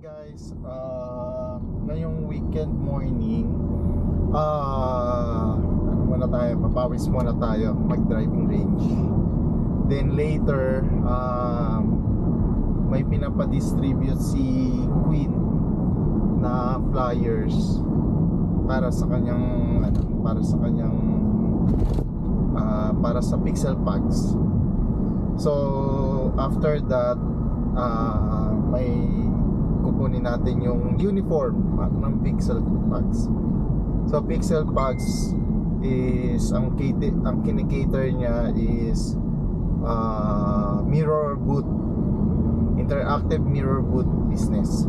guys, ngayong weekend morning, ano muna tayo, papawis muna tayo, mag-driving range. Then later, may pinapadistribute si Queen na flyers para sa kanyang para sa Pixel Packs. So after that, may kukunin natin yung uniform ng Pixel Packs. So Pixel Packs is ang kinikater niya is mirror boot, interactive mirror boot business.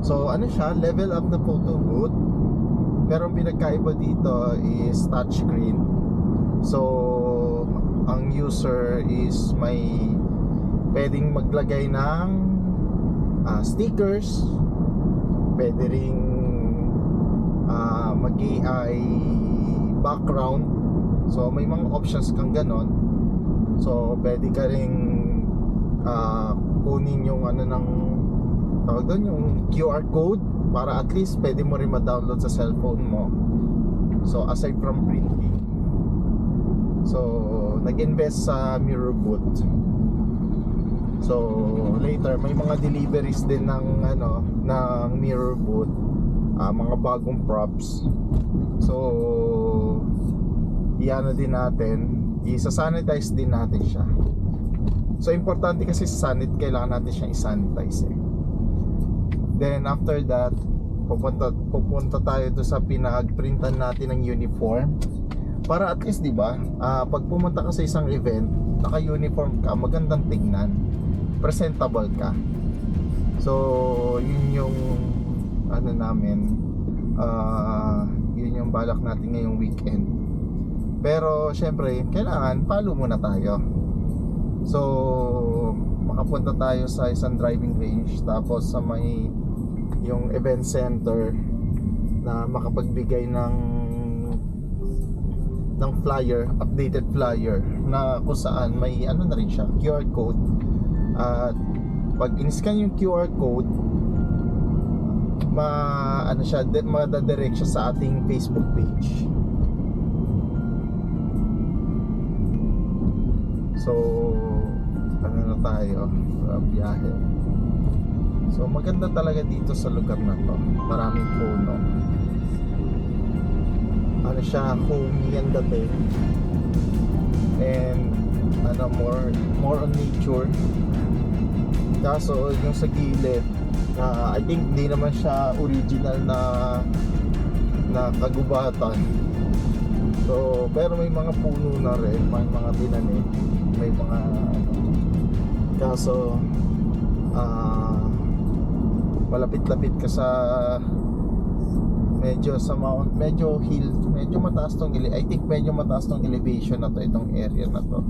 So ano siya, level up na photo booth, pero ang pinagkaiba dito is touchscreen. So ang user is may pwedeng maglagay ng stickers, pwede ring mag-AI background. So may mga options kang ganon. So pwede ka ring kunin yung tawag doon, yung QR code, para at least pwede mo rin ma-download sa cellphone mo. So aside from printing, so nag-invest sa mirror boot. So later may mga deliveries din ng mirror boot, mga bagong props. So din natin, isa-sanitize din natin siya. So importante kasi sa kailangan natin siyang i-sanitize eh. Then after that, pupunta tayo doon sa pinag-printan natin ng uniform, para at least 'di ba, pag pumunta ka sa isang event, naka-uniform ka, magandang tingnan, presentable ka. So yun yung yun yung balak natin ngayong weekend. Pero syempre kailangan follow muna tayo. So makapunta tayo sa isang driving range, tapos sa may yung event center na makapagbigay ng flyer, updated flyer, na kung saan may na rin siya, QR code. At pag in-scan yung QR code, madadirect siya sa ating Facebook page. So na tayo biyahe. So maganda talaga dito sa lugar na to, maraming puno, siya, homey ang dating, and more on nature. Kaso yung sa gilid, I think hindi naman siya original na kagubatan. So pero may mga puno na rin, may mga binanig, may mga kaso malapit-lapit ka sa medyo hill, medyo mataas tong I think medyo mataas tong elevation na to, itong area na to.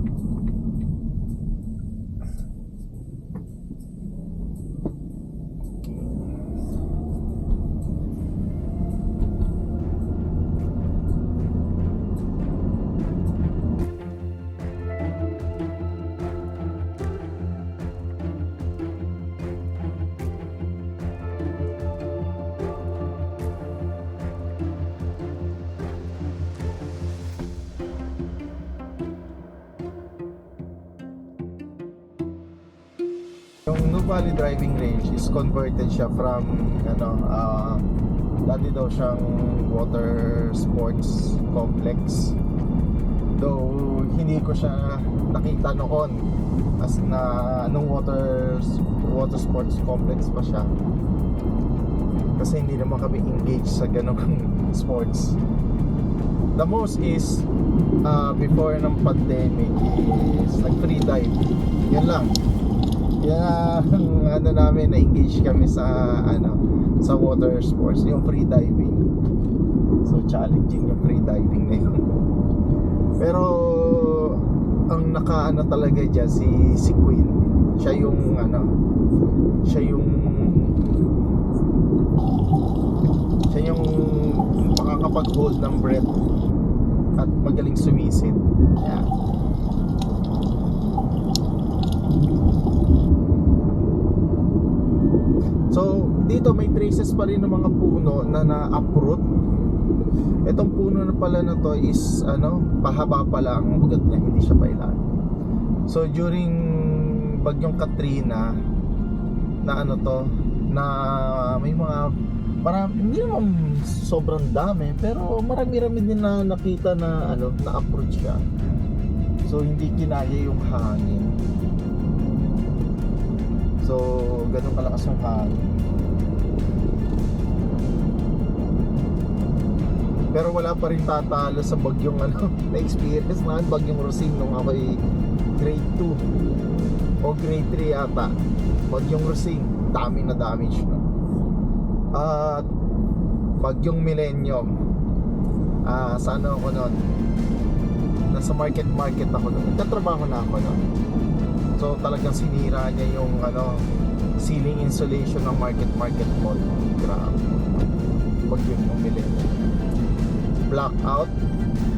Yung New Valley Driving Range is converted siya from dati daw siyang water sports complex, though hindi ko siya nakita noon as nung water sports complex pa siya, kasi hindi naman kami engaged sa ganong sports. The most is before ng pandemic is like free dive, yan lang. Kaya namin, na-engage kami sa water sports, yung free diving. So challenging yung free diving na yun. Pero ang talaga dyan si Queen. Siya yung makakapag-hold ng breath at magaling sumisid. Yeah. So dito may traces pa rin ng mga puno na na-uproot. Itong puno na pala na to is pahaba pala ang ugat niya, hindi siya pailan. So during bagyong Katrina na na may mga hindi naman sobrang dami, pero marami-rami din na nakita na na-uproot siya. So hindi kinaya yung hangin. So ganun kalakas yung hangin. Pero wala pa rin tatalo sa bagyong na-experience namin, bagyong Rosing nung ako'y grade 2 o grade 3 yata. Bagyong Rosing, dami na damage na. At bagyong Milenyo, sa ako nun, nasa market ako nun, nagtatrabaho na ako nun. So talagang sinira niya yung ceiling insulation ng market mall. Grabe, bagyong Milenyo, blackout.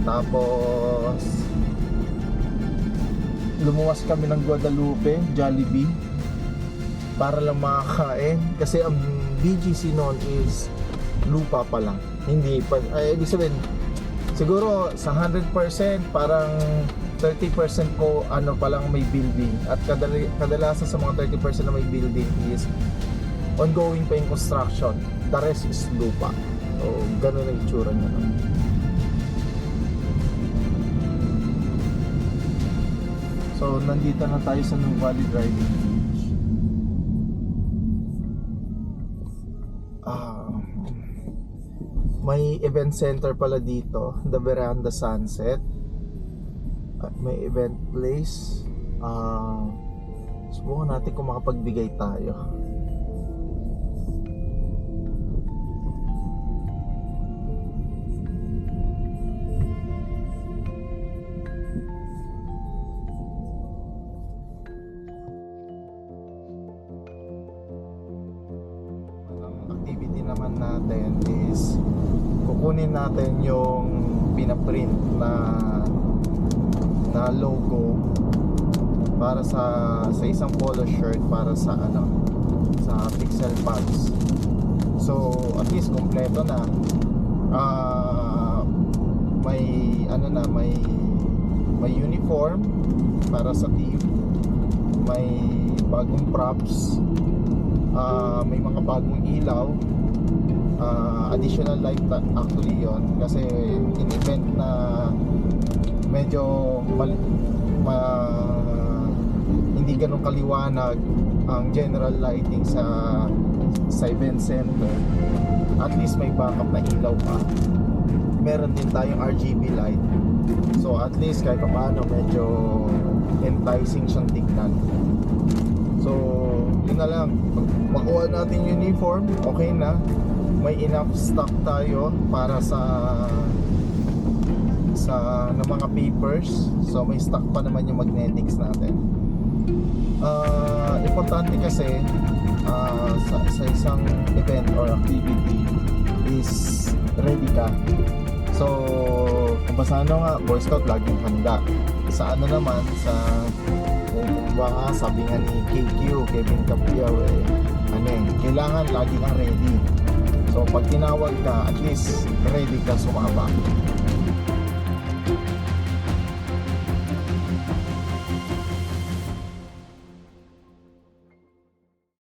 Tapos lumuwas kami ng Guadalupe, Jollibee, para lang makakain kasi ang BGC noon is lupa pa lang, hindi pa, ibig sabihin siguro sa 100% parang 30% ko pa lang may building, at kadalasan sa mga 30% na may building is ongoing pa yung construction, the rest is lupa. So ganun ang itsura niya nun. So nandito na tayo sa New Valley Driving Beach. May event center pala dito, the Veranda Sunset. May event place. Subukan natin kung makapagbigay tayo. Activity naman natin is kukunin natin yung pinaprint na logo para sa isang polo shirt para sa sa Pixel Pads. So at least kompleto na. May uniform para sa team, may bagong props, may mga bagong ilaw, additional light actually yon, kasi in event na medyo hindi ganun kaliwanag ang general lighting sa event center, at least may backup na ilaw pa. Meron din tayong RGB light, so at least kahit paano medyo enticing siyang tignan. So yun na lang, makuha natin uniform, okay na, may enough stock tayo para sa ng mga papers. So may stock pa naman yung magnetics natin. Importante kasi sa isang event or activity is ready ka. So kung basta Boy Scout laging handa. Sa naman sa baka sabi nga ni KQ, Kevin Capiao, kailangan lagi kang ready. So pag tinawag ka, at least ready ka sumama.